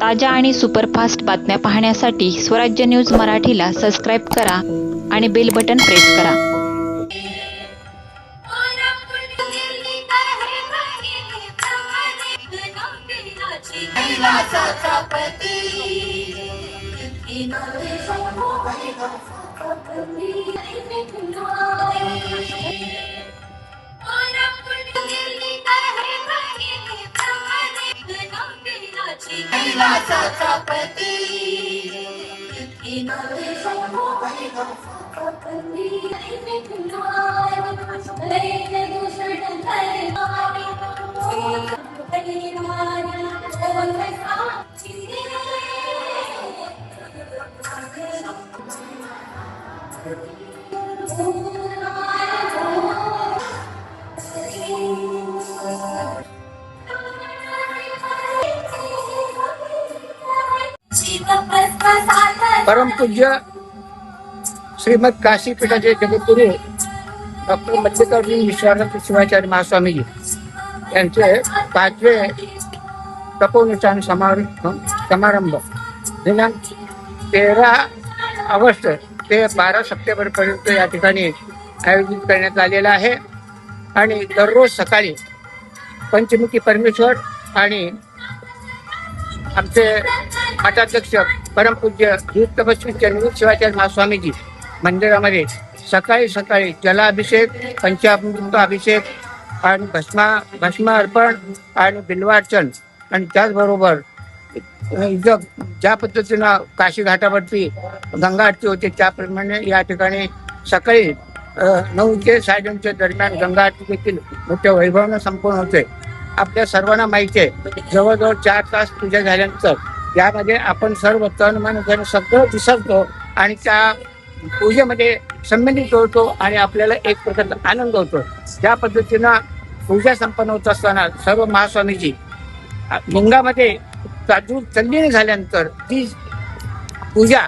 ताज्या आणि सुपरफास्ट बातम्या पाहण्यासाठी स्वराज्य न्यूज मराठीला सबस्क्राईब करा आणि बेल बटन प्रेस करा. परमपूज्य श्रीमद काशी पीठाचे जगद्गुरु डॉक्टर मल्लिकार्जुन विश्वनाथ शिवाचार्य महास्वामीजी यांचे 5वे तपोनुष्ठान समारंभ दिनांक 13 ऑगस्ट ते 12 सप्टेंबर पर्यंत या ठिकाणी आयोजित करण्यात आलेला आहे. आणि दररोज सकाळी पंचमुखी परमेश्वर आणि आमचे मठाध्यक्ष परमपूज्य तपस्वी चंद्रशेखर शिवाचार्य महास्वामीजी मंदिरामध्ये सकाळी सकाळी जलाभिषेक, पंचामृत अभिषेक आणि भस्म अर्पण आणि बिल्वार्चन आणि त्याचबरोबर ज्या पद्धतीनं काशी घाटावरती गंगा आरती होते त्याप्रमाणे या ठिकाणी सकाळी 9 ते 9:30 दरम्यान गंगा आरती देखील मोठ्या वैभवानं संपन्न होते. आपल्या सर्वांना माहिती आहे, जवळजवळ 4 तास पूजा झाल्यानंतर यामध्ये आपण सर्व तन मन धन सगळं विसरतो आणि त्या पूजेमध्ये संमिलित होतो आणि आपल्याला एक प्रकारचा आनंद होतो. ज्या पद्धतीनं पूजा संपन्न होत असताना सर्व महास्वामीजी लिंगामध्ये तल्लीन झाल्यानंतर ती पूजा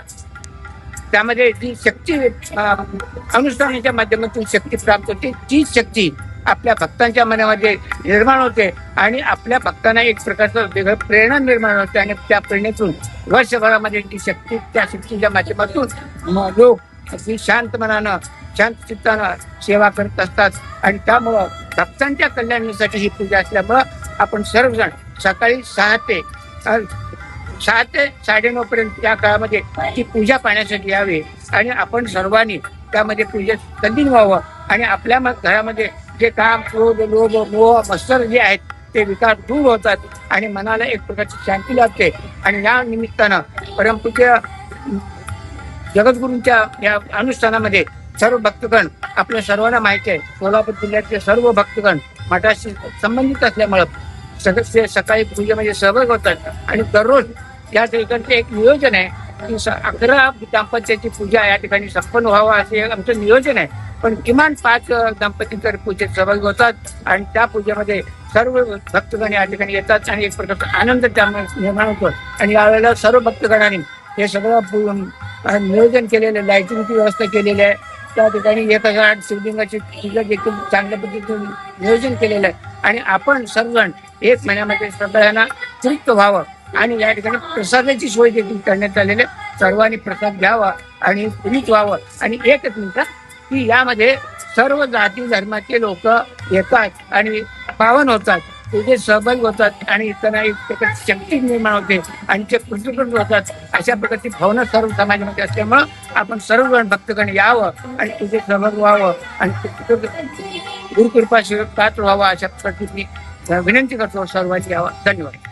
त्यामध्ये जी शक्ती अनुष्ठानाच्या माध्यमातून शक्ती प्राप्त होते, ती शक्ती आपल्या भक्तांच्या मनामध्ये निर्माण होते आणि आपल्या भक्तांना एक प्रकारचं वेगळं प्रेरणा निर्माण होते आणि त्या प्रेरणेतून वर्षभरामध्ये ती शक्ती त्या शक्तीच्या माध्यमातून लोक अगदी शांत मनानं शांत चित्तानं सेवा करत असतात. आणि त्यामुळं भक्तांच्या कल्याणासाठी ही पूजा असल्यामुळं आपण सर्वजण सकाळी 6 ते 9:30 पर्यंत या काळामध्ये ती पूजा पाहण्यासाठी यावी आणि आपण सर्वांनी त्यामध्ये पूजेत तल्लीन व्हावं आणि आपल्या घरामध्ये जे काम, क्रोध, लोभ, मोह, मत्सर जे आहेत ते विकार दूर होतात आणि मनाला एक प्रकारची शांती लाभते. आणि या निमित्तानं परमपूज्य जगद्गुरूंच्या या अनुष्ठानामध्ये सर्व भक्तगण, आपल्या सर्वांना माहिती आहे, सोलापूर जिल्ह्यातले सर्व भक्तगण मठाशी संबंधित असल्यामुळं सकाळी पूजेमध्ये सहभाग होतात. आणि दररोज या ठिकाणचे एक नियोजन आहे की 11 दाम्पत्याची पूजा या ठिकाणी संपन्न व्हावं असे आमचं नियोजन आहे. पण किमान 5 दाम्पत्य तर पूजेत सहभागी होतात आणि त्या पूजेमध्ये सर्व भक्तगण या ठिकाणी येतात आणि एक प्रकारचा आनंद त्यामुळे निर्माण होतो. आणि यावेळेला सर्व भक्तगणांनी हे सगळं नियोजन केलेलं, लाईटिंगची व्यवस्था केलेली आहे. त्या ठिकाणी 1000 शिवलिंगाची पूजा देखील चांगल्या पद्धतीने नियोजन केलेलं आहे. आणि आपण सर्वजण 1 महिन्यामध्ये सगळ्यांना तृप्त व्हावं आणि या ठिकाणी प्रसादाची सोय देखील करण्यात आलेली आहे. सर्वांनी प्रसाद घ्यावा आणि पुनीत व्हावं. आणि एकच मिनिट की यामध्ये सर्व जाती धर्माचे लोक येतात आणि पावन होतात, तुझे सहभागी होतात आणि त्यांना एक प्रकारची शक्ती निर्माण होते आणि ते कृतकृत होतात. अशा प्रकारची भावना सर्व समाजामध्ये असल्यामुळं आपण सर्वजण भक्तगण यावं आणि तुझे सहभागी व्हावं आणि गुरुकृपा पात्र व्हावं अशा प्रकारची विनंती करतो. सर्वांनी यावं. धन्यवाद.